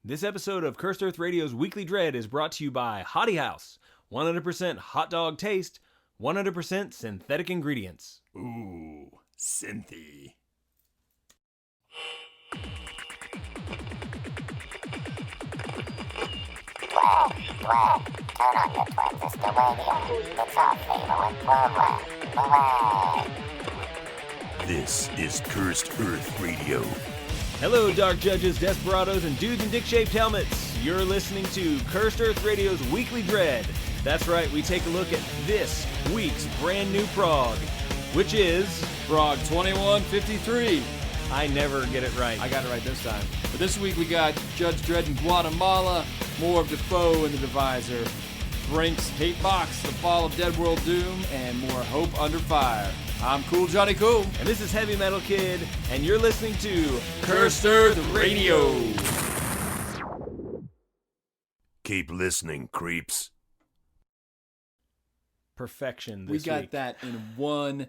This episode of Cursed Earth Radio's Weekly Dredd is brought to you by Hottie House. 100% hot dog taste, 100% synthetic ingredients. Ooh, synthy. Dredd, turn on your transistor radio. It's our favorite program. Hooray! This is Cursed Earth Radio. Hello, Dark Judges, Desperados, and Dudes in Dick-Shaped Helmets. You're listening to Cursed Earth Radio's Weekly Dredd. That's right, we take a look at this week's brand new Prog, which is... Prog 2153. I never get it right. I got it right this time. But this week we got Judge Dredd in Guatemala, more of Defoe in the Divisor, Brink's Hate Box, The Fall of Dead World Doom, and more Hope Under Fire. I'm Cool Johnny Cool. And this is Heavy Metal Kid, and you're listening to Cursed Earth Radio. Keep listening, creeps. Perfection We this got week. that in one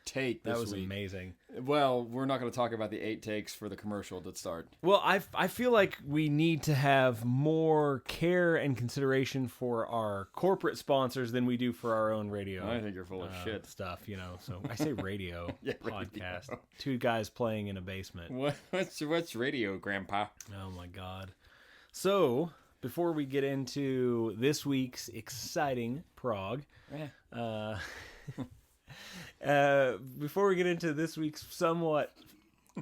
take this That was week. amazing. Well, we're not going to talk about the 8 takes for the commercial to start. Well, I feel like we need to have more care and consideration for our corporate sponsors than we do for our own radio. I think you're full of shit. Stuff, you know. So I say radio Yeah, podcast. radio. Two guys playing in a basement. What's radio, Grandpa? Oh my God. So before we get into this week's exciting Prog, before we get into this week's somewhat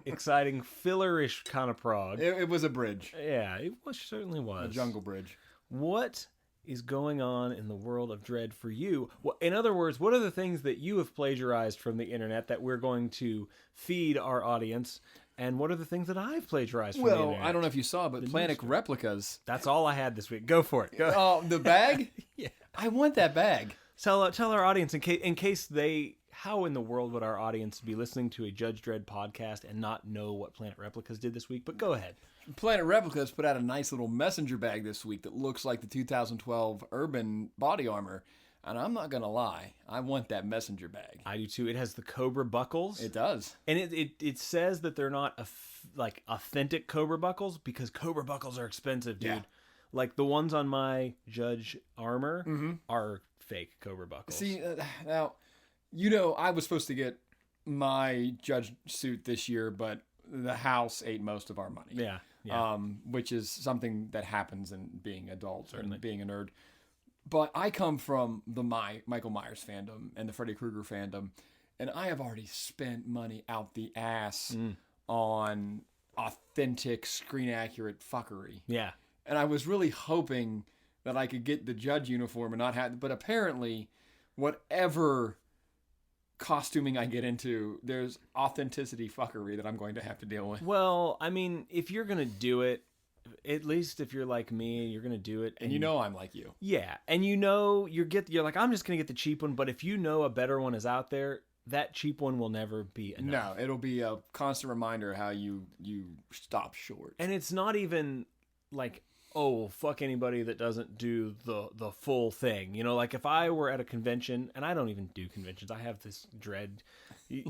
exciting fillerish kind of Prog, It was a bridge. yeah, it certainly was A jungle bridge. What is going on in the world of Dredd for you? Well, in other words, what are the things that you have plagiarized from the internet that we're going to feed our audience? And what are the things that I've plagiarized from the Well, internet? I don't know if you saw, but Planet newsroom. Replicas. That's all I had this week. Go for it. Go. Oh, the bag? Yeah. I want that bag. Tell our audience in case they... How in the world would our audience be listening to a Judge Dredd podcast and not know what Planet Replicas did this week? But go ahead. Planet Replicas put out a nice little messenger bag this week that looks like the 2012 Urban body armor. And I'm not going to lie. I want that messenger bag. I do too. It has the Cobra buckles. It does. And it says that they're not like authentic Cobra buckles because Cobra buckles are expensive, dude. Yeah. Like the ones on my Judge armor are fake Cobra buckles. See, now, you know, I was supposed to get my Judge suit this year, but the house ate most of our money. Yeah. Which is something that happens in being adult and being a nerd. But I come from the Michael Myers fandom and the Freddy Krueger fandom, and I have already spent money out the ass on authentic, screen-accurate fuckery. Yeah. And I was really hoping that I could get the Judge uniform and not have... But apparently, whatever costuming I get into, there's authenticity fuckery that I'm going to have to deal with. Well, I mean, if you're going to do it, at least if you're like me, you're going to do it. And you know I'm like you. Yeah. And you know, you're like, I'm just going to get the cheap one. But if you know a better one is out there, that cheap one will never be enough. No, it'll be a constant reminder how you stop short. And it's not even like, oh, fuck anybody that doesn't do the full thing. You know, like if I were at a convention, and I don't even do conventions, I have this Dredd.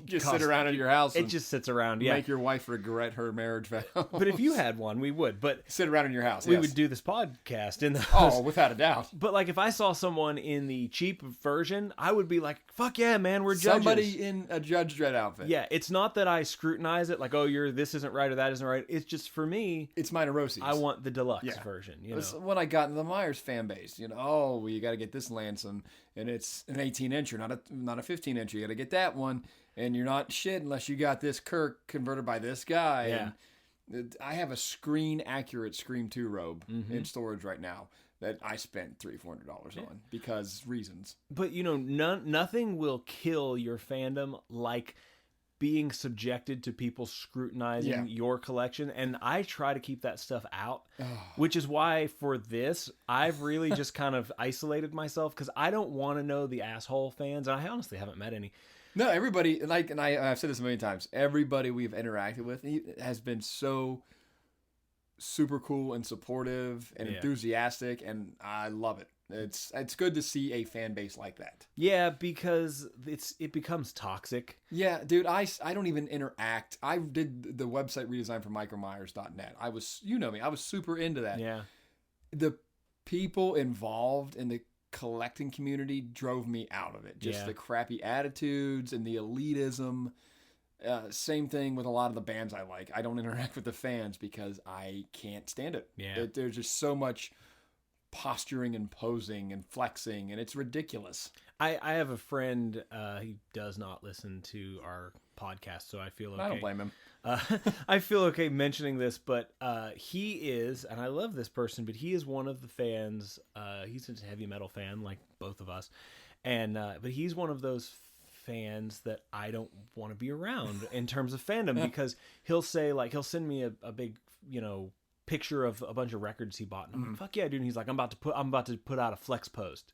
Just sit around at your house. It just sits around, yeah. Make your wife regret her marriage vows. But if you had one, we would. But sit around in your house. we yes. would do this podcast in the Oh, without a doubt. But like if I saw someone in the cheap version, I would be like, fuck yeah, man, we're judges. Somebody in a Judge Dredd outfit. Yeah, it's not that I scrutinize it like, oh, this isn't right or that isn't right. It's just for me, It's my neuroses. I want the deluxe version. You know? That's when I got in the Myers fan base. You know, oh, well, you got to get this Lansom, and it's an 18-incher, not a 15-incher. You got to get that one, and you're not shit unless you got this Kirk converted by this guy. Yeah. And I have a screen-accurate Scream 2 robe in storage right now that I spent $300-400 on because reasons. But you know, nothing will kill your fandom like being subjected to people scrutinizing your collection, and I try to keep that stuff out, which is why for this I've really just kind of isolated myself because I don't want to know the asshole fans, and I honestly haven't met any. No, everybody, like, and I've said this a million times, everybody we've interacted with has been so super cool and supportive and enthusiastic, and I love it. It's good to see a fan base like that. Yeah, because it becomes toxic. Yeah, dude, I don't even interact. I did the website redesign for micromyers.net. I was, you know me, I was super into that. Yeah. The people involved in the collecting community drove me out of it. Just the crappy attitudes and the elitism. Same thing with a lot of the bands I like. I don't interact with the fans because I can't stand it. Yeah. There's just so much posturing and posing and flexing, and it's ridiculous. I have a friend, he does not listen to our podcast, so I feel okay. I don't blame him. I feel okay mentioning this, but he is, and I love this person, but he is one of the fans. He's a heavy metal fan, like both of us, and but he's one of those fans that I don't want to be around in terms of fandom, because he'll say, like, he'll send me a big, picture of a bunch of records he bought, and I'm like, fuck yeah, dude. And he's like, I'm about to put out a flex post.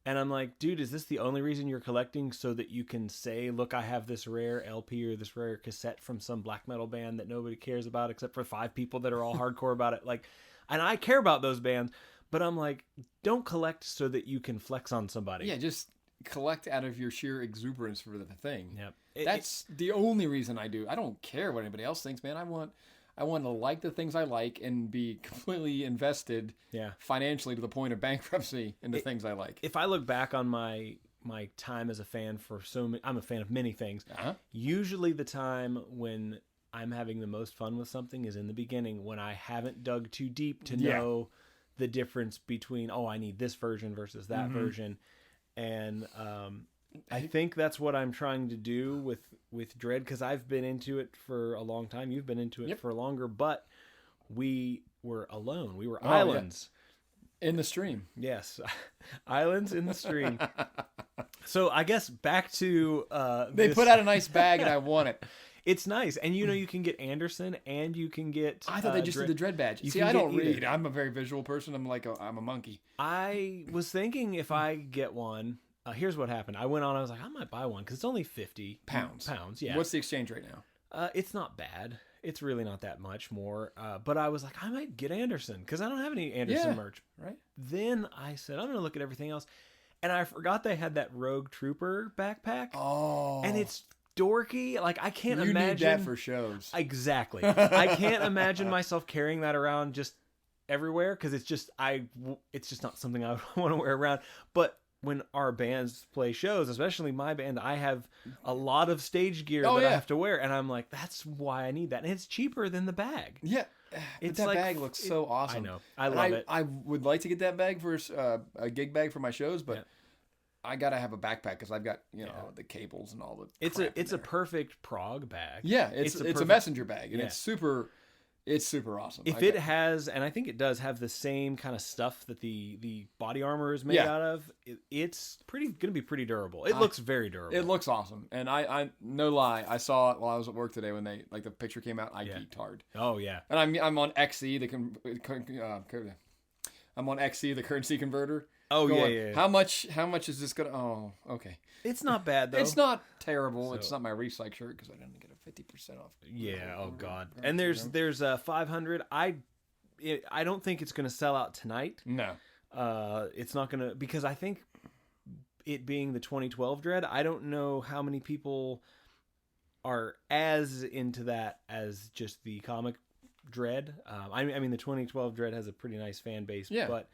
And I'm like, dude, is this the only reason you're collecting, so that you can say, look, I have this rare LP or this rare cassette from some black metal band that nobody cares about except for 5 people that are all hardcore about it? Like, and I care about those bands, but I'm like, don't collect so that you can flex on somebody. Yeah, just collect out of your sheer exuberance for the thing. Yep. That's the only reason I do. I don't care what anybody else thinks, man. I want to like the things I like and be completely invested financially to the point of bankruptcy in the things I like. If I look back on my time as a fan I'm a fan of many things. Usually the time when I'm having the most fun with something is in the beginning, when I haven't dug too deep to know the difference between, I need this version versus that version. And I think that's what I'm trying to do with Dredd, because I've been into it for a long time. You've been into it for longer, but we were alone. We were islands. Yeah. In the stream. Yes. Islands in the stream. So I guess back to... they put out a nice bag and I want it. It's nice. And you can get Anderson and you can get... I thought they just did the Dredd badge. See, I don't read. I'm a very visual person. I'm a monkey. I was thinking if I get one... here's what happened. I went on. I was like, I might buy one because it's only 50 pounds. Yeah. What's the exchange rate now? It's not bad. It's really not that much more. But I was like, I might get Anderson because I don't have any Anderson merch. Right. Then I said, I'm going to look at everything else, and I forgot they had that Rogue Trooper backpack. Oh. And it's dorky. Like, I can't imagine. You need that for shows. Exactly. I can't imagine myself carrying that around just everywhere, because it's just not something I want to wear around. But when our bands play shows, especially my band, I have a lot of stage gear that I have to wear, and I'm like, that's why I need that. And it's cheaper than the bag. Yeah. It's that like, bag looks so awesome. I know. I love it. I would like to get that bag for a gig bag for my shows, but I got to have a backpack because I've got, the cables and all the It's a perfect Prog bag. Yeah, it's a messenger bag, and it's super awesome. If it has, and I think it does have the same kind of stuff that the body armor is made out of, it's going to be pretty durable. It looks very durable. It looks awesome. And I no lie, I saw it while I was at work today when the picture came out. I geeked hard. Oh yeah. And I'm on XE, I'm on XE, the currency converter. Oh yeah. How much is this gonna? Oh, okay. It's not bad though. It's not terrible. It's not my recycle shirt because I didn't get a 50% off. Yeah. Oh god. And there's 500. I don't think it's gonna sell out tonight. No. It's not gonna, because I think it being the 2012 Dredd, I don't know how many people are as into that as just the comic Dredd. I mean the 2012 Dredd has a pretty nice fan base, but.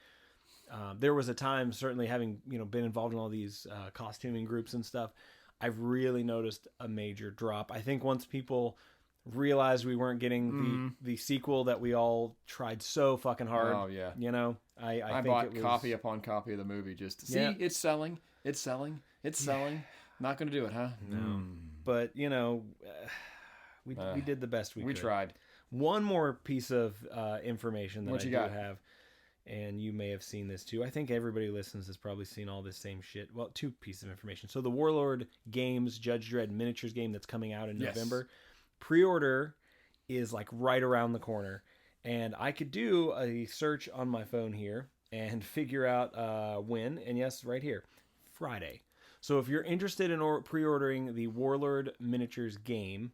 There was a time, certainly having been involved in all these costuming groups and stuff, I've really noticed a major drop. I think once people realized we weren't getting the sequel that we all tried so fucking hard. Oh yeah. I think bought copy upon copy of the movie just to see it's selling. Not going to do it, huh? No. But we did the best we could. We tried. One more piece of information that I got? have. And you may have seen this too. I think everybody who listens has probably seen all this same shit. Well, 2 pieces of information. So the Warlord Games Judge Dredd miniatures game that's coming out in November. Pre-order is like right around the corner. And I could do a search on my phone here and figure out when. And yes, right here, Friday. So if you're interested in pre-ordering the Warlord miniatures game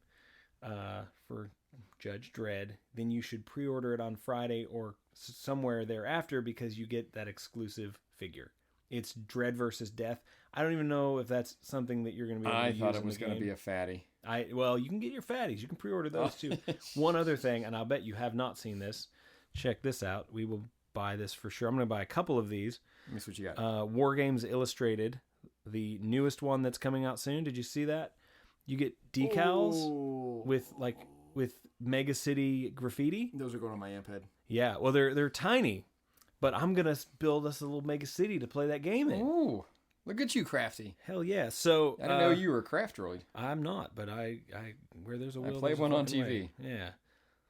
for Judge Dredd, then you should pre-order it on Friday or somewhere thereafter, because you get that exclusive figure. It's Dredd versus Death. I don't even know if that's something that you're going to be able to use. I thought it was going to be a fatty. Well, you can get your fatties. You can pre-order those too. One other thing, and I'll bet you have not seen this. Check this out. We will buy this for sure. I'm going to buy a couple of these. Let me see what you got. War Games Illustrated, the newest one that's coming out soon. Did you see that? You get decals with Mega City graffiti. Those are going on my amp head. Yeah, well, they're tiny, but I'm gonna build us a little Mega City to play that game in. Ooh, look at you, crafty! Hell yeah! So I didn't know you were a craft droid. I'm not, but I where there's a will, I played one on TV. Way. Yeah.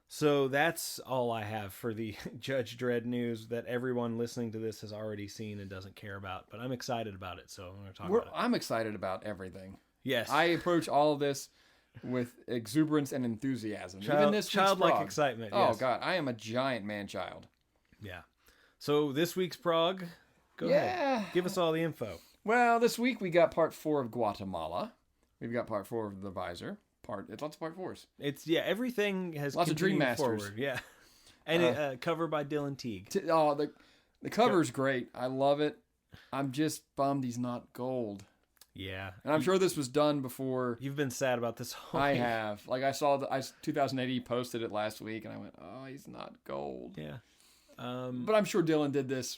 So that's all I have for the Judge Dredd news that everyone listening to this has already seen and doesn't care about. But I'm excited about it, so I'm going to talk about it. I'm excited about everything. Yes, I approach all of this with exuberance and enthusiasm. Even this childlike excitement. Oh yes. God, I am a giant man-child. Yeah. So this week's Prog, go ahead. Give us all the info. Well, this week we got part 4 of Guatemala. We've got part 4 of The Visor. It's lots of part 4s. Everything has lots of Dream Masters. Forward. Yeah. And cover by Dylan Teague. The cover's great. I love it. I'm just bummed he's not gold. Yeah. And I'm sure this was done before. You've been sad about this whole I have. Like I saw 2080 posted it last week and I went, "Oh, he's not gold." Yeah. But I'm sure Dylan did this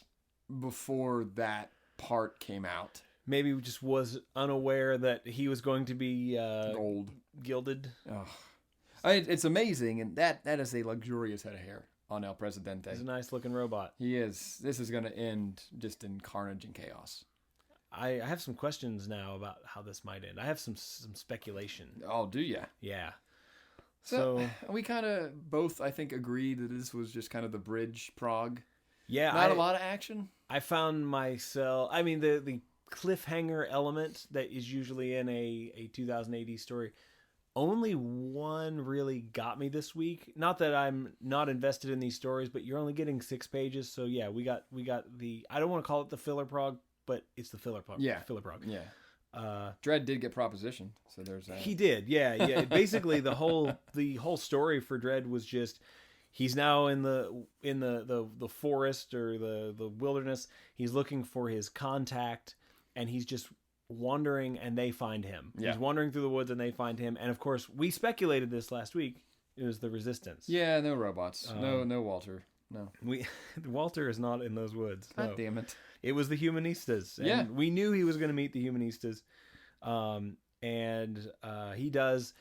before that part came out. Maybe just was unaware that he was going to be gold gilded. Oh. It's amazing, and that is a luxurious head of hair on El Presidente. He's a nice looking robot. He is. This is going to end just in carnage and chaos. I have some questions now about how this might end. I have some speculation. Oh, do ya? Yeah. So we kind of both, I think, agreed that this was just kind of the bridge Prog. Yeah. Not a lot of action. I found myself... I mean, the cliffhanger element that is usually in a 2080 story, only one really got me this week. Not that I'm not invested in these stories, but you're only getting 6 pages. So, yeah, we got the... I don't want to call it the filler Prog, but it's the filler Prog. Yeah. Filler Prog. Yeah. Dredd did get propositioned, so there's that. He did, yeah. Basically, the whole story for Dredd was just he's now in the forest or the wilderness. He's looking for his contact, and he's just wandering, and they find him. Yeah. He's wandering through the woods, and they find him. And of course, we speculated this last week. It was the Resistance. Yeah, no robots, no Walter, no. Walter is not in those woods. God damn it. It was the Humanistas. And we knew he was going to meet the Humanistas. And he does.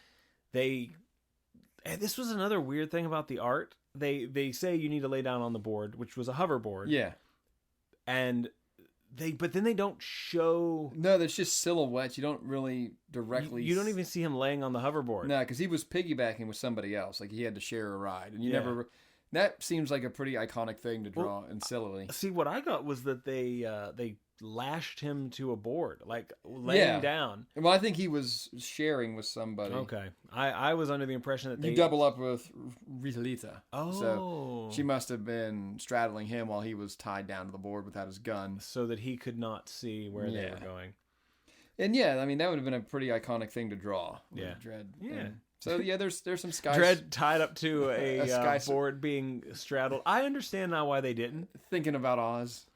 This was another weird thing about the art. They say you need to lay down on the board, which was a hoverboard. Yeah. But then they don't show. No, that's just silhouettes. You don't really directly. You don't even see him laying on the hoverboard. No, because he was piggybacking with somebody else. Like he had to share a ride, and you never. That seems like a pretty iconic thing to draw and sillily. See, what I got was that they lashed him to a board, like laying down. Well, I think he was sharing with somebody. Okay. I was under the impression that you double up with Ritalita. Oh. So she must have been straddling him while he was tied down to the board without his gun. So that he could not see where they were going. And yeah, I mean, that would have been a pretty iconic thing to draw. Yeah. Dredd. Yeah. So yeah, there's some sky. Dredd tied up to a board being straddled. I understand now why they didn't. Thinking about Oz.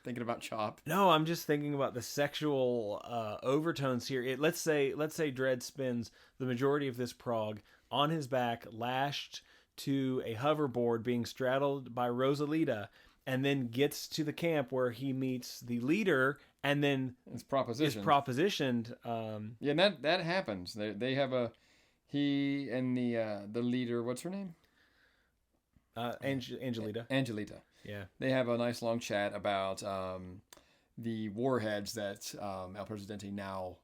Thinking about Chop. No, I'm just thinking about the sexual overtones here. Let's say Dredd spends the majority of this Prog on his back, lashed to a hoverboard, being straddled by Rosalita, and then gets to the camp where he meets the leader, and then is propositioned. Yeah, and that happens. They have he and the leader. What's her name? Angelita. Angelita. Yeah. They have a nice long chat about the warheads that El Presidente now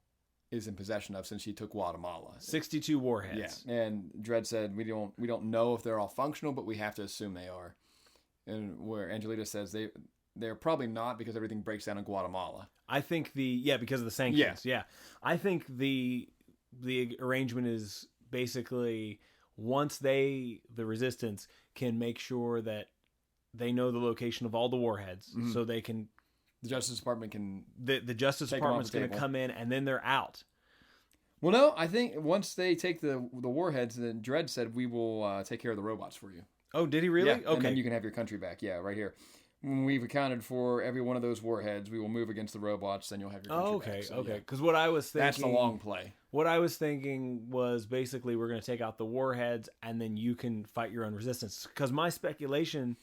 is in possession of since he took Guatemala. 62 warheads. Yeah. And Dredd said we don't know if they're all functional, but we have to assume they are. And where Angelita says they're probably not because everything breaks down in Guatemala. I think because of the sanctions. Yeah. I think the arrangement is basically once the Resistance can make sure that they know the location of all the warheads, so they can. The Justice Department can. The Justice Department's going to come in, and then they're out. Well, no, I think once they take the warheads, then Dredd said we will take care of the robots for you. Oh, did he really? Yeah, okay. And then you can have your country back. Yeah, right here. when we've accounted for every one of those warheads, we will move against the robots. Then you'll have your country back. So, okay. Because what I was thinking... That's the long play. What I was thinking was basically we're going to take out the warheads and then you can fight your own resistance. Because my speculation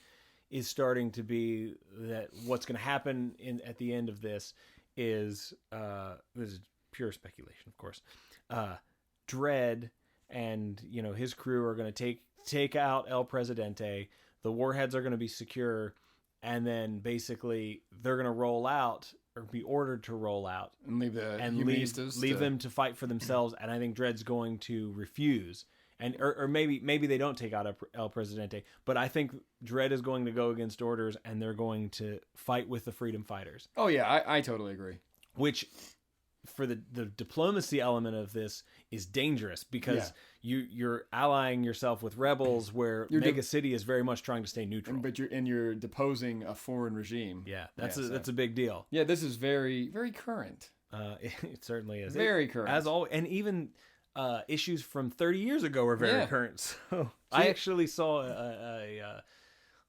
is starting to be that what's going to happen at the end of this is... this is pure speculation, of course. Dredd and his crew are going to take out El Presidente. The warheads are going to be secure, and then basically they're going to roll out or be ordered to roll out and leave the leave them to fight for themselves. And I think Dredd's going to refuse, and or maybe they don't take out El Presidente, but I think Dredd is going to go against orders, and they're going to fight with the freedom fighters. Oh yeah, I totally agree. Which, for the diplomacy element of this, is dangerous because you're allying yourself with rebels where Mega City is very much trying to stay neutral. But you're deposing a foreign regime. Yeah, that's a big deal. Yeah, this is very, very current. It certainly is. Very current. As always, and even issues from 30 years ago were very current. So I actually saw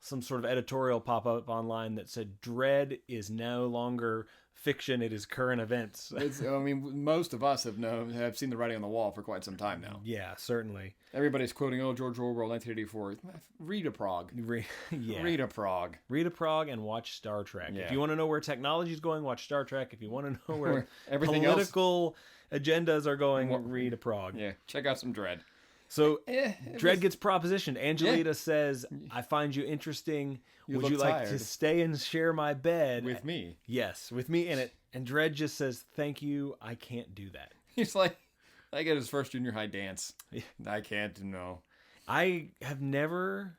some sort of editorial pop up online that said Dredd is no longer fiction, it is current events. Most of us have seen the writing on the wall for quite some time now. Yeah, certainly. Everybody's quoting, George Orwell, 1984. Read a Prog. Read a Prog. Read a Prog and watch Star Trek. Yeah. If you want to know where technology is going, watch Star Trek. If you want to know where everything political agendas are going, read a Prog. Yeah, check out some Dredd. So Dredd gets propositioned. Angelita says, I find you interesting. Would you like to stay and share my bed? With me. Yes, with me in it. And Dredd just says, thank you, I can't do that. He's like at his first junior high dance. I can't, no. I have never,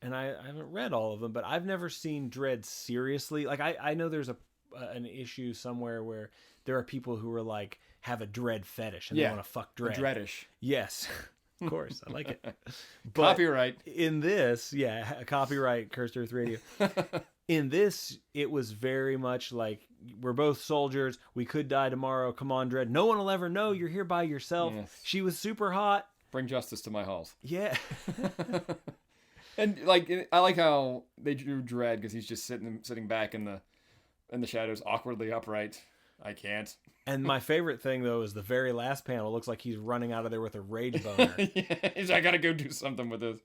and I haven't read all of them, but I've never seen Dredd seriously. Like, I know there's an issue somewhere where there are people who are like, have a Dredd fetish and they want to fuck Dredd. A Dreddish. Yes. Of course, I like it. But copyright. In this, copyright, Cursed Earth Radio. In this, it was very much like, we're both soldiers. We could die tomorrow. Come on, Dredd. No one will ever know you're here by yourself. Yes. She was super hot. Bring justice to my halls. Yeah. And I like how they drew Dredd because he's just sitting back in the shadows, awkwardly upright. I can't. And my favorite thing, though, is the very last panel. It looks like he's running out of there with a rage boner. He's like, I gotta go do something with this.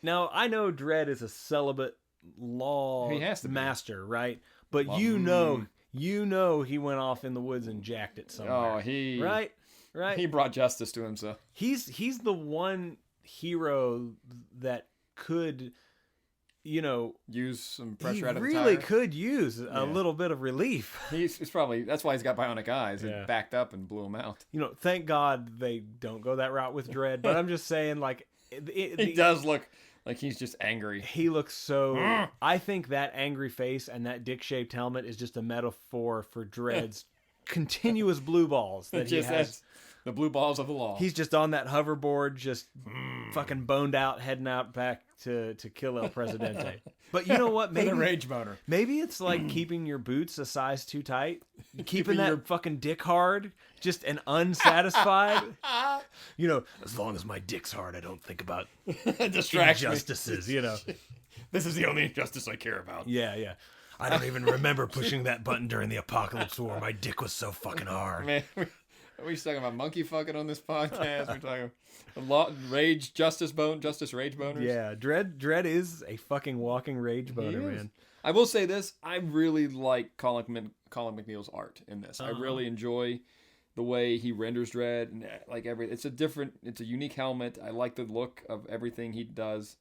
Now, I know Dredd is a celibate law master, right? But you know he went off in the woods and jacked it somewhere. Oh, Right? He brought justice to himself. He's the one hero that could... use some pressure out of the tire. He really could use a little bit of relief. He's probably, that's why he's got bionic eyes. It backed up and blew him out. Thank God they don't go that route with Dredd, but I'm just saying, like... He does look like he's just angry. He looks so... I think that angry face and that dick-shaped helmet is just a metaphor for Dredd's continuous blue balls that he has. The blue balls of the law. He's just on that hoverboard, just fucking boned out, heading out back to kill El Presidente. But you know what? Maybe a rage boner. Maybe it's like keeping your boots a size too tight, keeping that fucking dick hard, just and unsatisfied. As long as my dick's hard, I don't think about injustices. This is the only injustice I care about. Yeah. I don't even remember pushing that button during the Apocalypse War. My dick was so fucking hard. Man, are we talking about monkey fucking on this podcast? We're talking rage, justice rage boners. Yeah, Dredd is a fucking walking rage boner, man. I will say this: I really like Colin McNeil's art in this. I really enjoy the way he renders Dredd and it's a unique helmet. I like the look of everything he does.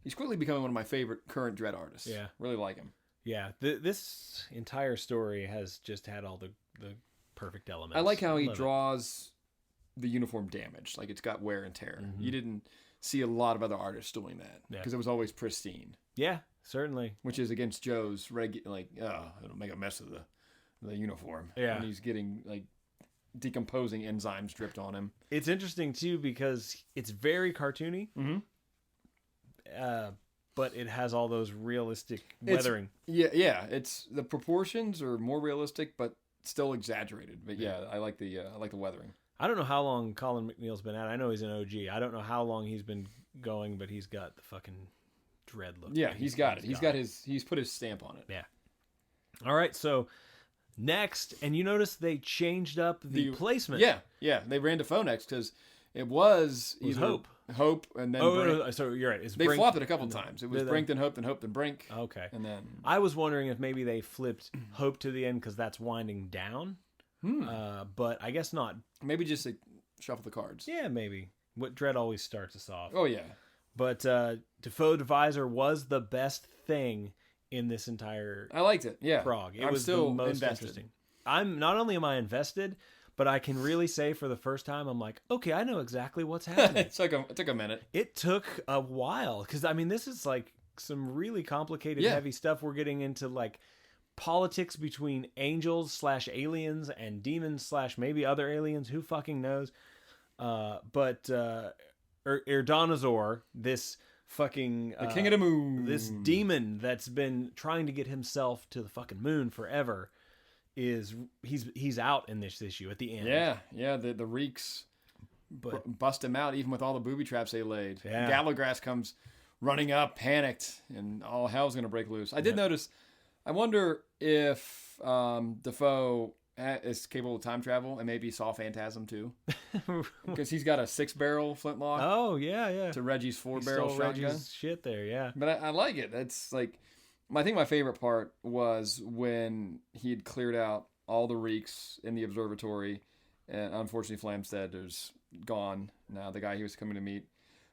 He's quickly becoming one of my favorite current Dredd artists. Yeah, really like him. Yeah, this entire story has just had all the perfect elements. I like how he draws the uniform damage. Like, it's got wear and tear. Mm-hmm. You didn't see a lot of other artists doing that because it was always pristine. Yeah, certainly. Which is against Joe's it'll make a mess of the uniform. Yeah. When he's getting decomposing enzymes dripped on him. It's interesting too because it's very cartoony. Mm-hmm. But it has all those realistic weathering. It's the proportions are more realistic, but still exaggerated. But I like the weathering. I don't know how long Colin McNeil's been at. I know he's an OG. I don't know how long he's been going, but he's got the fucking Dredd look. Yeah, he's got it. He's put his stamp on it. Yeah. All right, so next, and you notice they changed up the placement. Yeah. They ran Defoe next because it was either Hope, and then Brink. No, so you're right. They flopped it a couple times. It was Brink, then Hope, then Brink. Okay. And then I was wondering if maybe they flipped Hope to the end because that's winding down. But I guess not. Maybe just shuffle the cards. Yeah, maybe. What Dredd always starts us off. Oh, yeah. But Defoe Divisor was the best thing in this entire I liked it. Yeah. Prog. It I'm was still the most invested. interesting. Not only am I invested, but I can really say for the first time, I'm like, okay, I know exactly what's happening. It took a minute. It took a while because I mean, this is like some really complicated, heavy stuff. We're getting into like politics between angels / aliens and demons / maybe other aliens. Who fucking knows? But Erdonazor, this fucking the King of the Moon, this demon that's been trying to get himself to the fucking moon forever. He's out in this issue at the end. Yeah. The reeks bust him out even with all the booby traps they laid. Yeah. Gallowgrass comes running up, panicked, and all hell's gonna break loose. I did notice. I wonder if Defoe is capable of time travel and maybe saw Phantasm too, because he's got a 6-barrel flintlock. Oh yeah. To Reggie's 4-barrel shotgun. Reggie's shit there, yeah. But I like it. It's like. I think my favorite part was when he had cleared out all the reeks in the observatory, and unfortunately Flamstead is gone now, the guy he was coming to meet.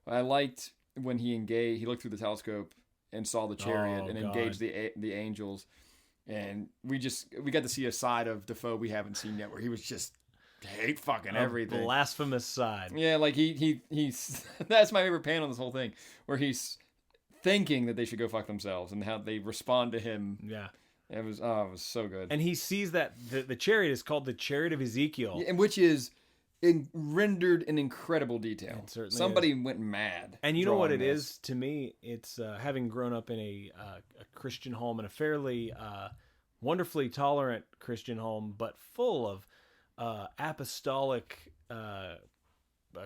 I liked when he looked through the telescope and saw the chariot and engaged the angels, and we got to see a side of Defoe we haven't seen yet, where he was just hate fucking everything. Blasphemous side. Yeah, like he's that's my favorite panel in this whole thing, where he's thinking that they should go fuck themselves and how they respond to him. Yeah. It was so good. And he sees that the chariot is called the Chariot of Ezekiel. And which is rendered in incredible detail. It certainly Somebody went mad. And you know what it is to me? It's having grown up in a Christian home, and a fairly wonderfully tolerant Christian home, but full of apostolic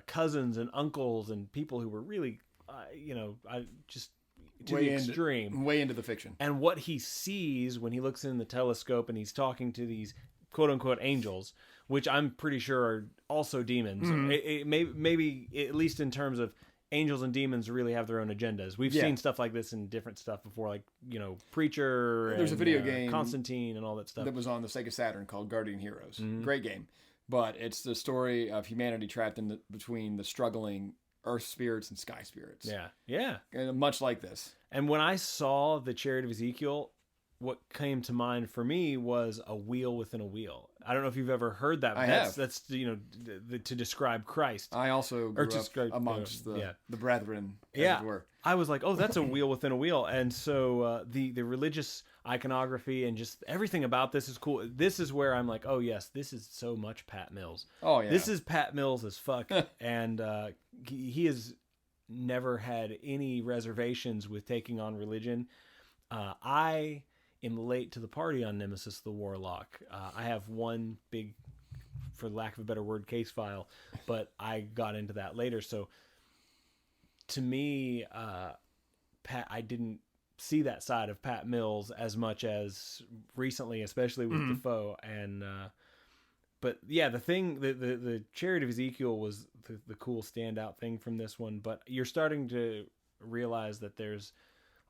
cousins and uncles and people who were really, just to the extreme. Way into the fiction. And what he sees when he looks in the telescope and he's talking to these quote-unquote angels, which I'm pretty sure are also demons. Mm-hmm. Maybe, at least in terms of angels and demons really have their own agendas. We've seen stuff like this in different stuff before, like, Preacher. There's a video game, Constantine and all that stuff. That was on the Sega Saturn called Guardian Heroes. Mm-hmm. Great game. But it's the story of humanity trapped between the struggling earth spirits and sky spirits. Yeah. And much like this. And when I saw the Chariot of Ezekiel, what came to mind for me was a wheel within a wheel. I don't know if you've ever heard that. That's to describe Christ. I also grew up amongst the brethren, as it were. I was like, oh, that's a wheel within a wheel. And so the religious iconography and just everything about this is cool. This is where I'm like, oh, yes, this is so much Pat Mills. Oh, yeah. This is Pat Mills as fuck. And he has never had any reservations with taking on religion. I am late to the party on Nemesis the Warlock. I have one big, for lack of a better word, case file, but I got into that later. So to me, I didn't see that side of Pat Mills as much as recently, especially with Defoe. And but yeah, the Chariot of Ezekiel was the cool standout thing from this one. But you're starting to realize that there's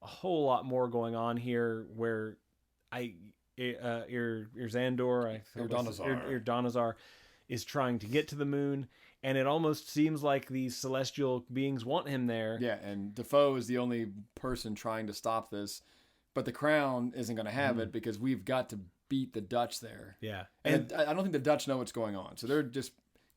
a whole lot more going on here, where Erdonazar is trying to get to the moon, and it almost seems like these celestial beings want him there. Yeah, and Defoe is the only person trying to stop this, but the Crown isn't going to have it because we've got to beat the Dutch there. Yeah, and I don't think the Dutch know what's going on, so they're just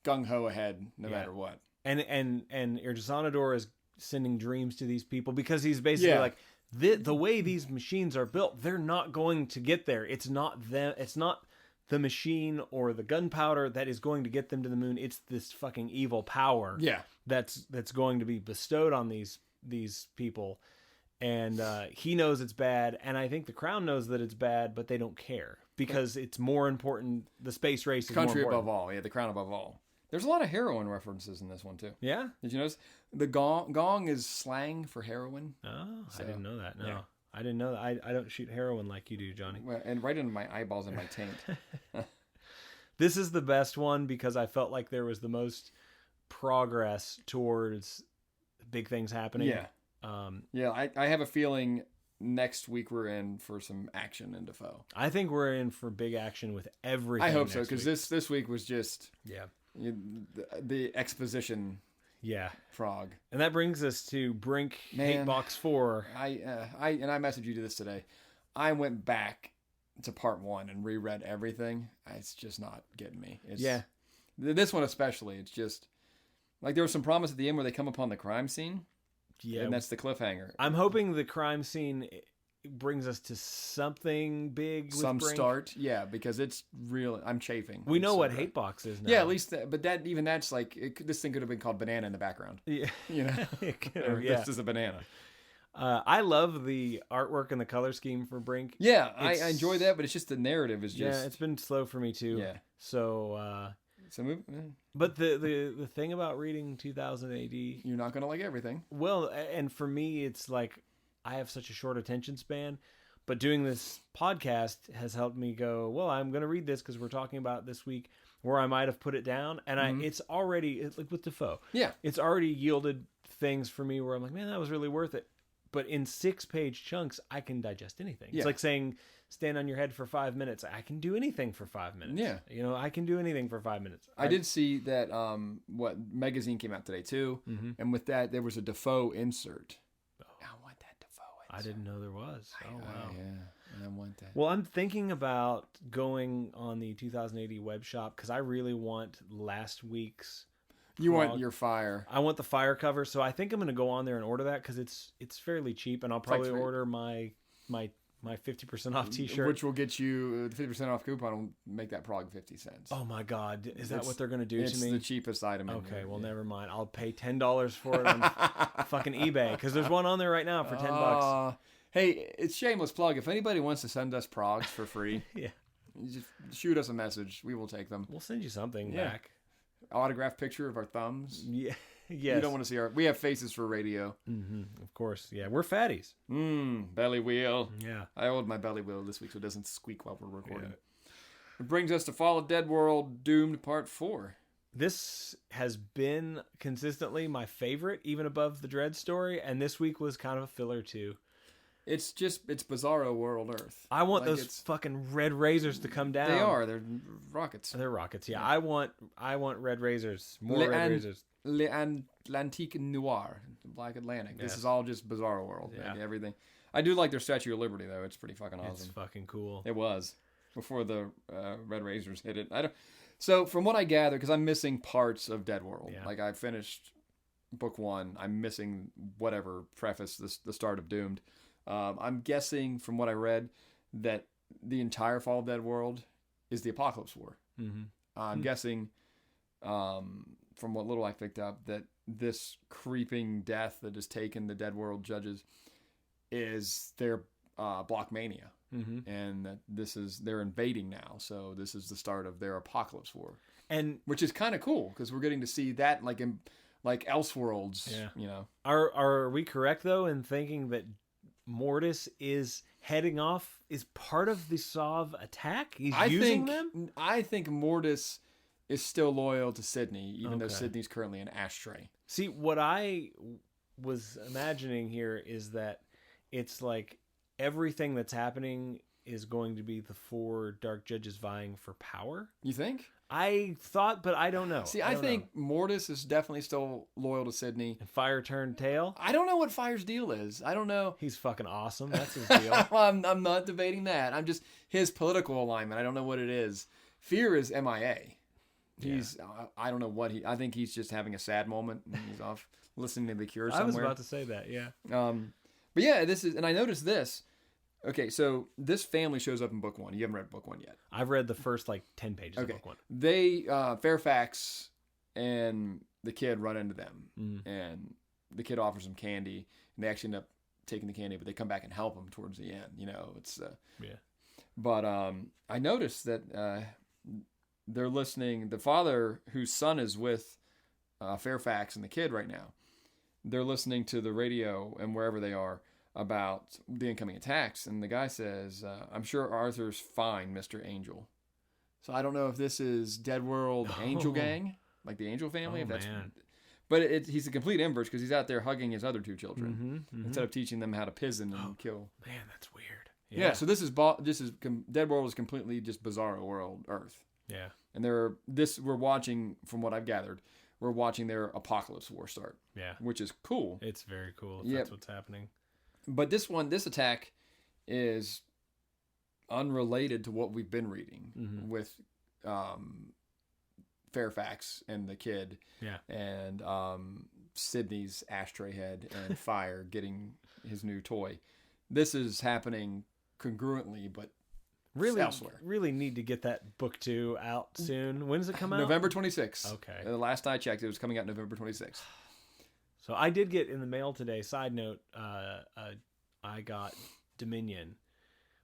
gung ho ahead no matter what. And Erdonazar is sending dreams to these people because he's basically like, the way these machines are built, they're not going to get there. It's not them. It's not the machine or the gunpowder that is going to get them to the moon. It's this fucking evil power. Yeah. That's going to be bestowed on these people, and he knows it's bad, and I think the Crown knows that it's bad, but they don't care because it's more important. The space race is country more important. above all. Yeah, the Crown above all. There's a lot of heroin references in this one too. Yeah. Did you notice the gong is slang for heroin? Oh, So, I didn't know that. No, yeah. I didn't know that. I don't shoot heroin like you do, Johnny. Well, and right into my eyeballs and my taint. This is the best one because I felt like there was the most progress towards big things happening. Yeah. Yeah, I have a feeling next week we're in for some action in Defoe. I think we're in for big action with everything. I hope so, next because week. this week was just Yeah. the exposition Yeah. frog. And that brings us to Brink Man. Hatebox 4. I messaged you to this today. I went back to part 1 and reread everything. It's just not getting me. Yeah. This one especially. It's just like there was some promise at the end where they come upon the crime scene. Yeah. And that's the cliffhanger. I'm hoping the crime scene brings us to something big with Some Brink. start. Yeah, because it's real. I'm chafing. We I'm know so what done. Hatebox is now. Yeah, at least, but that's like, this thing could have been called Banana in the background. Yeah. You know? It could Or have, yeah. This is a banana. I love the artwork and the color scheme for Brink. Yeah, I enjoy that, but it's just the narrative is just. Yeah, it's been slow for me too. Yeah. So, So but the thing about reading 2000 AD, you're not going to like everything. well, and for me, it's like I have such a short attention span. But doing this podcast has helped me go, well, I'm going to read this because we're talking about it this week, where I might have put it down. And it's like with Defoe. Yeah. It's already yielded things for me where I'm like, man, that was really worth it. But in 6-page chunks, I can digest anything. Yeah. It's like saying, stand on your head for 5 minutes. I can do anything for 5 minutes. Yeah. You know, I can do anything for 5 minutes. I did see that what magazine came out today too, and with that there was a Defoe insert. I want that Defoe insert. I didn't know there was. Oh, wow. Yeah, I want that. Well, I'm thinking about going on the 2080 web shop because I really want last week's. You Prog. want your fire. I want the fire cover, so I think I'm going to go on there and order that because it's fairly cheap, and I'll probably order my 50% off T-shirt, Which will get you 50% off coupon. Will make that Prog 50 cents. Oh my God, is that what they're going to do to It's me? the cheapest item. In Okay, there. well, never mind. I'll pay $10 for it on fucking eBay because there's one on there right now for $10. Hey, it's shameless plug. If anybody wants to send us Progs for free, Yeah, you just shoot us a message. We will take them. we'll send you something Yeah. back. Autographed picture of our thumbs. Yeah, You yes. don't want to see we have faces for radio. Of course, yeah. We're fatties. Belly wheel. Yeah. I owed my belly wheel this week so it doesn't squeak while we're recording. It brings us to Fall of Dead World Doomed Part 4. This has been consistently my favorite, even above the Dredd story, and this week was kind of a filler too. It's Bizarro World Earth. I want Like, those fucking red razors to come down. They are. They're rockets. They're rockets. Yeah, I want red razors. More red razors. L'Antique Noir, Black Atlantic. This Yes. is all just Bizarro World. Yeah. Like, everything. I do like their Statue of Liberty though. It's pretty fucking It's awesome. fucking cool. It was before the red razors hit it. So from what I gather, because I'm missing parts of Dead World. Yeah. Like I finished book 1. I'm missing whatever preface the start of Doomed. I'm guessing from what I read that the entire Fall of Dead World is the Apocalypse War. Mm-hmm. I'm guessing from what little I picked up that this creeping death that has taken the Dead World judges is their Blockmania. Mm-hmm. And that they're invading now. So this is the start of their Apocalypse War. And Which is kind of cool because we're getting to see that like in Elseworlds, Yeah. you know. are we correct though in thinking that Mortis is heading off is part of the Sov attack? He's using them? I think Mortis is still loyal to Sydney, even though Okay. Sydney's currently an ashtray. See, what I was imagining here is that it's like everything that's happening is going to be the 4 Dark Judges vying for power. You think? I thought, but I don't know. See, I don't think know. Mortis is definitely still loyal to Sydney. And Fire turned tail. I don't know what Fire's deal is. I don't know. He's fucking awesome. That's his deal. I'm not debating that. I'm just his political alignment. I don't know what it is. Fear is MIA. He's I don't know what I think he's just having a sad moment and he's off listening to The Cure somewhere. I was about to say that, yeah. But yeah, and I noticed this. Okay, so this family shows up in book 1. You haven't read book 1 yet. I've read the first 10 pages of book 1. They Fairfax and the kid run into them, and the kid offers them candy, and they actually end up taking the candy, but they come back and help them towards the end. You know, it's Yeah. But I noticed that they're listening. The father, whose son is with Fairfax and the kid right now, they're listening to the radio and wherever they are about the incoming attacks. And the guy says, I'm sure Arthur's fine, Mr. Angel. So I don't know if this is Dead World Angel Gang, like the Angel family. Oh, if that's, man. but he's a complete inverse because he's out there hugging his other two children instead of teaching them how to pizen and kill. Man, that's weird. Yeah. So this is Dead World is completely just Bizarro World Earth. Yeah. And we're watching, from what I've gathered, we're watching their Apocalypse War start. Yeah. Which is cool. It's very cool if that's what's happening. But this attack is unrelated to what we've been reading with Fairfax and the kid. Yeah. And Sydney's ashtray head and Fire getting his new toy. This is happening congruently, but elsewhere. Really need to get that book 2 out soon. When does it come out? November 26th. Okay. The last I checked, it was coming out November 26th. So I did get in the mail today. Side note, I got Dominion.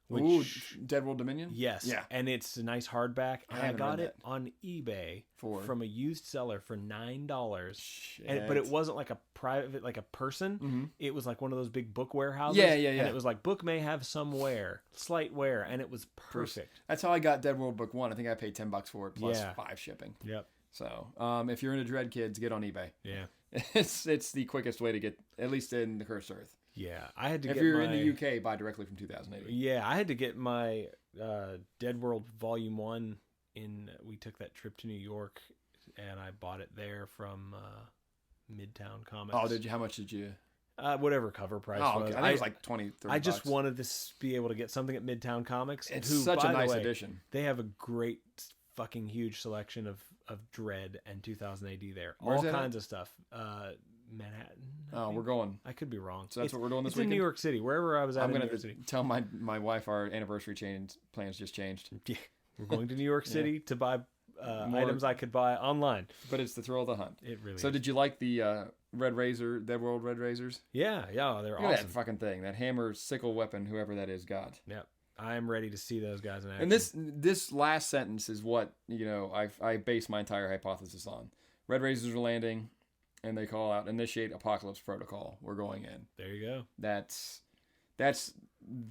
Which, Dead World Dominion? Yes. Yeah. And it's a nice hardback. And I got it on eBay from a used seller for $9. Shit. But it wasn't like a private, like a person. Mm-hmm. It was like one of those big book warehouses. Yeah. And it was like, book may have some wear, slight wear. And it was perfect. That's how I got Dead World Book 1. I think I paid $10 for it plus 5 shipping. Yep. So if you're into Dredd, kids, get on eBay. Yeah. It's the quickest way to get, at least in the Cursed Earth. Yeah, I had to if get you're in the UK, buy directly from 2080. Yeah, I had to get my Dead World Volume 1 we took that trip to New York, and I bought it there from Midtown Comics. Oh, did you? How much did you? Whatever cover price was. I think it was like 20, 30 I just wanted to be able to get something at Midtown Comics. It's such a nice way, edition. They have a great fucking huge selection of Dredd and 2000 AD there. Where's all kinds of stuff. Manhattan. We're going. I could be wrong. So that's what we're doing this weekend? weekend? In New York City, wherever I was at. I'm going to tell my wife our anniversary plans just changed. Yeah, we're going to New York City to buy items I could buy online. But it's the thrill of the hunt. It really. So is. Did you like the Dead World Red Razors? Yeah, they're Look awesome. at that fucking thing, that hammer sickle weapon, whoever that is, got. Yep. I am ready to see those guys in action. And this last sentence is what I base my entire hypothesis on. Red Razors are landing, and they call out, initiate Apocalypse Protocol. We're going in. There you go. That's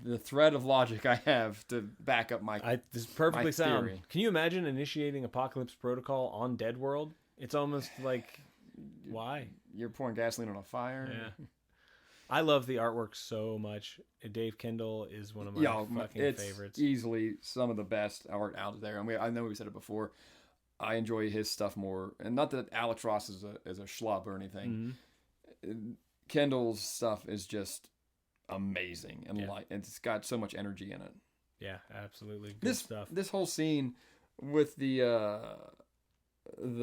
the thread of logic I have to back up my this is perfectly sound. theory. Can you imagine initiating Apocalypse Protocol on Dead World? It's almost like, why? You're pouring gasoline on a fire. Yeah. I love the artwork so much. Dave Kendall is one of my fucking favorites. Easily some of the best art out there. And I know we said it before. I enjoy his stuff more, and not that Alex Ross is a schlub or anything. Mm-hmm. Kendall's stuff is just amazing, and it's got so much energy in it. Yeah, absolutely. Good stuff. This whole scene with the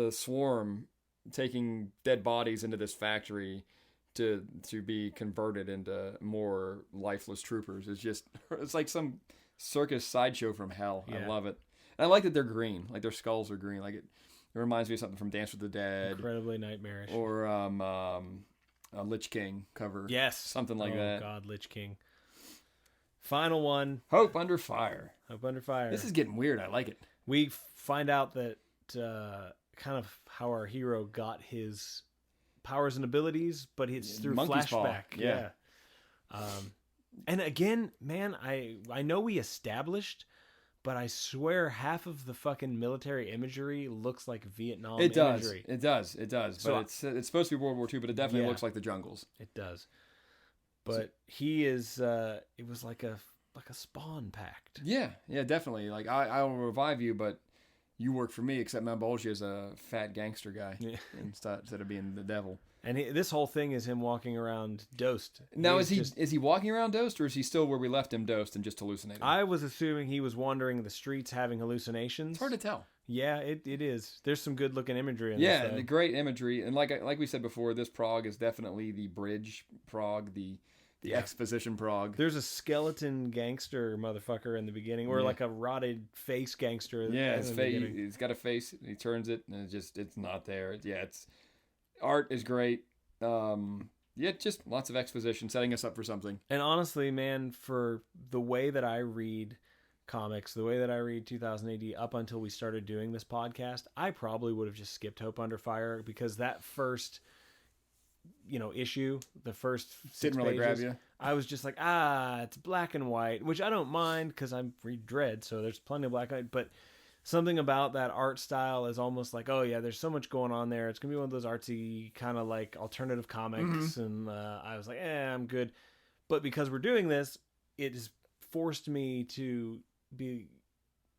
swarm taking dead bodies into this factory to be converted into more lifeless troopers is just, it's like some circus sideshow from hell. Yeah. I love it. And I like that they're green, like their skulls are green. Like it reminds me of something from Dance with the Dead. Incredibly nightmarish. Or a Lich King cover. Yes. Something like that. Oh God, Lich King. Final one. Hope Under Fire. Hope Under Fire. This is getting weird. I like it. We find out that kind of how our hero got his powers and abilities, but it's through Monkey's flashback. Paw. Yeah. And again, man, I know we established, but I swear half of the fucking military imagery looks like Vietnam imagery. It does. So but it's supposed to be World War II, but it definitely looks like the jungles. It does. But he is. It was like a spawn pact. Yeah, definitely. Like I will revive you, but you work for me, except Mambolgia is a fat gangster guy instead of being the devil. And this whole thing is him walking around dosed. Now, is he walking around dosed, or is he still where we left him dosed and just hallucinating? I was assuming he was wandering the streets having hallucinations. It's hard to tell. Yeah, it is. There's some good looking imagery in this. Yeah, the great imagery. And like we said before, this Prog is definitely the bridge Prog, the exposition Prog. There's a skeleton gangster motherfucker in the beginning, or like a rotted face gangster. Yeah, he's got a face. He turns it, and it's not there. Art is great. Just lots of exposition, setting us up for something. And honestly, man, for the way that I read comics, the way that I read 2000 AD up until we started doing this podcast, I probably would have just skipped Hope Under Fire, because that first, issue, the first 6 Didn't really pages, grab you. I was just like, it's black and white, which I don't mind because I read Dredd, so there's plenty of black and white, but something about that art style is almost like, oh yeah, there's so much going on there. It's going to be one of those artsy kind of like alternative comics. And I was like, I'm good. But because we're doing this, it has forced me to be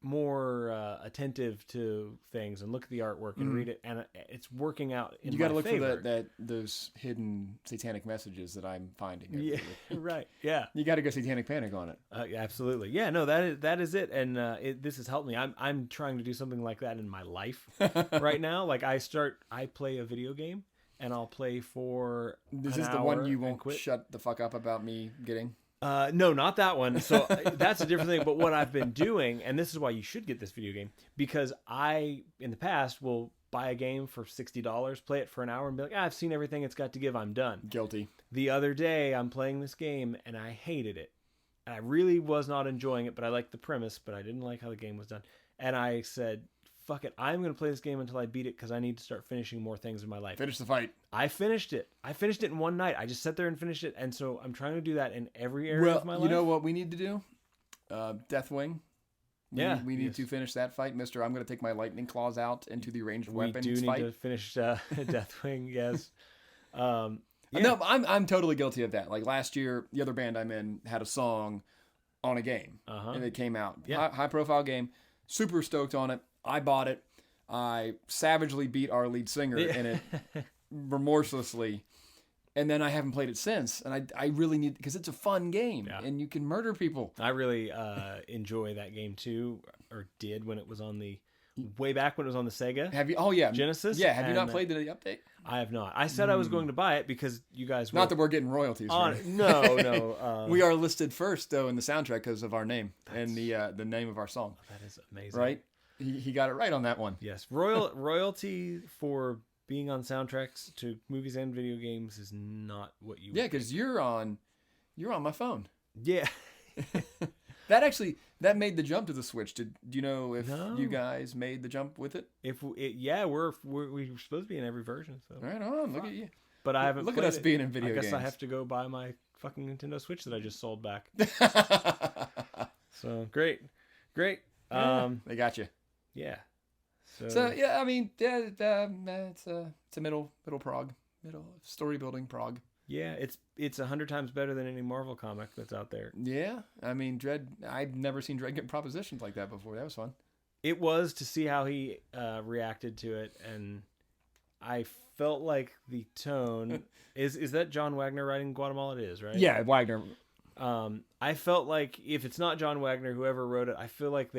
more attentive to things and look at the artwork and read it. And it's working out in my favor. You got to look for those hidden satanic messages that I'm finding. Yeah, right. Yeah. You got to go Satanic Panic on it. Absolutely. Yeah, no, that is it. And this has helped me. I'm trying to do something like that in my life right now. Like I play a video game and I'll play for This is the one you won't shut the fuck up about me getting? No, not that one. So that's a different thing. But what I've been doing, and this is why you should get this video game, because I, in the past, will buy a game for $60, play it for an hour, and be like, I've seen everything it's got to give, I'm done. Guilty. The other day, I'm playing this game, and I hated it. And I really was not enjoying it, but I liked the premise, but I didn't like how the game was done. And I said, fuck it, I'm going to play this game until I beat it, because I need to start finishing more things in my life. Finish the fight. I finished it. In one night. I just sat there and finished it, and so I'm trying to do that in every area of my life. You know what we need to do? Deathwing. We need yes. to finish that fight, Mister. I'm going to take my lightning claws out into the ranged weapons fight. We do fight. need to finish Deathwing, yes. Yeah. No, I'm totally guilty of that. Like last year, the other band I'm in had a song on a game, and it came out. Yeah. High profile game. Super stoked on it. I bought it. I savagely beat our lead singer in it remorselessly. And then I haven't played it since. And I really need, because it's a fun game and you can murder people. I really enjoy that game too, or did when it was on way back when it was on the Sega. Have you? Oh, yeah. Genesis. Yeah. Have you not played the update? I have not. I said I was going to buy it because you guys were. Not that we're getting royalties. Right? No. We are listed first, though, in the soundtrack because of our name and the name of our song. That is amazing. Right? He got it right on that one. Yes. Royalty for being on soundtracks to movies and video games is not what you. Yeah, because you're on my phone. Yeah. That made the jump to the Switch. Do you know if you guys made the jump with it? We're supposed to be in every version. So right on, look at you. But I haven't. Look at us being in video games. I guess I have to go buy my fucking Nintendo Switch that I just sold back. So great. Yeah, they got you. Yeah. So yeah, I mean, it's a middle Prog, middle story building Prog. Yeah, it's 100 times better than any Marvel comic that's out there. Yeah, I mean, Dredd. I've never seen Dredd get propositioned like that before. That was fun. It was, to see how he reacted to it, and I felt like the tone is that John Wagner writing Guatemala? It is, right? Yeah, Wagner. I felt like if it's not John Wagner, whoever wrote it, I feel like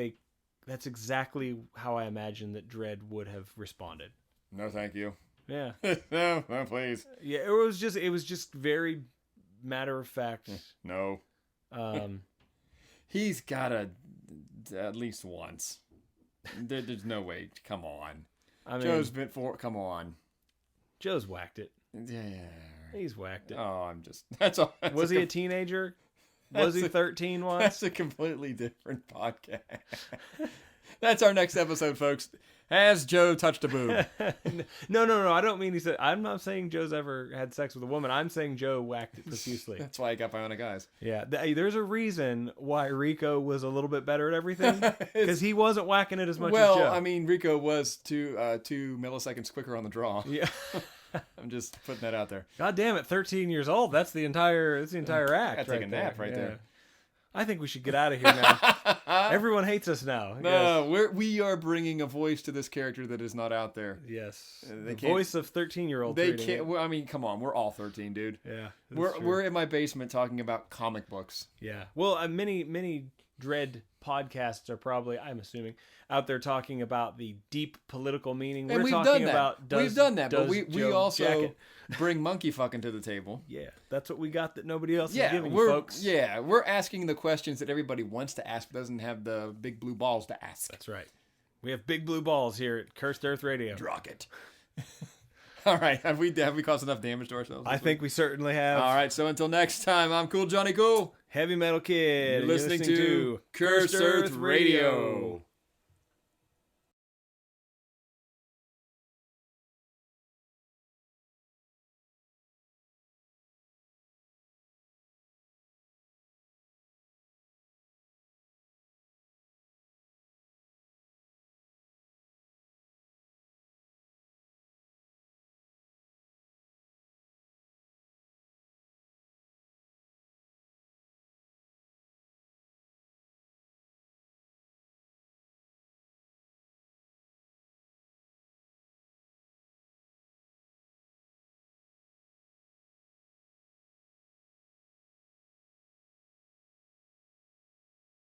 that's exactly how I imagined that Dredd would have responded. No, thank you. Yeah. No, please. Yeah, it was just very matter of fact. No. He's got at least once. There's no way. Come on. I mean, Joe's been come on. Joe's whacked it. Yeah. He's whacked it. Oh, that's all. Was he a teenager? Was he 13 once? That's a completely different podcast. That's our next episode, folks. Has Joe touched a boob? No. I don't mean he said. I'm not saying Joe's ever had sex with a woman. I'm saying Joe whacked it profusely. That's why I got my own guys. Yeah, there's a reason why Rico was a little bit better at everything, because he wasn't whacking it as much as Joe. Well, I mean, Rico was 2 milliseconds quicker on the draw. Yeah. I'm just putting that out there. God damn it, 13 years old. That's the entire act. Take a nap right there. I think we should get out of here now. Everyone hates us now. No, we are bringing a voice to this character that is not out there. Yes, the voice of 13-year-old. They can't. Well, I mean, come on, we're all 13, dude. Yeah, we're in my basement talking about comic books. Yeah. Well, many Dredd podcasts are probably, I'm assuming, out there talking about the deep political meaning. And we've done that. We've done that, but we also bring monkey fucking to the table. Yeah, that's what we got that nobody else is giving you, folks. Yeah, we're asking the questions that everybody wants to ask but doesn't have the big blue balls to ask. That's right. We have big blue balls here at Cursed Earth Radio. Rocket. All right. Have we caused enough damage to ourselves? I think we certainly have. All right. So until next time, I'm Cool Johnny Cool. Heavy Metal Kid. You're listening to Cursed Earth Radio.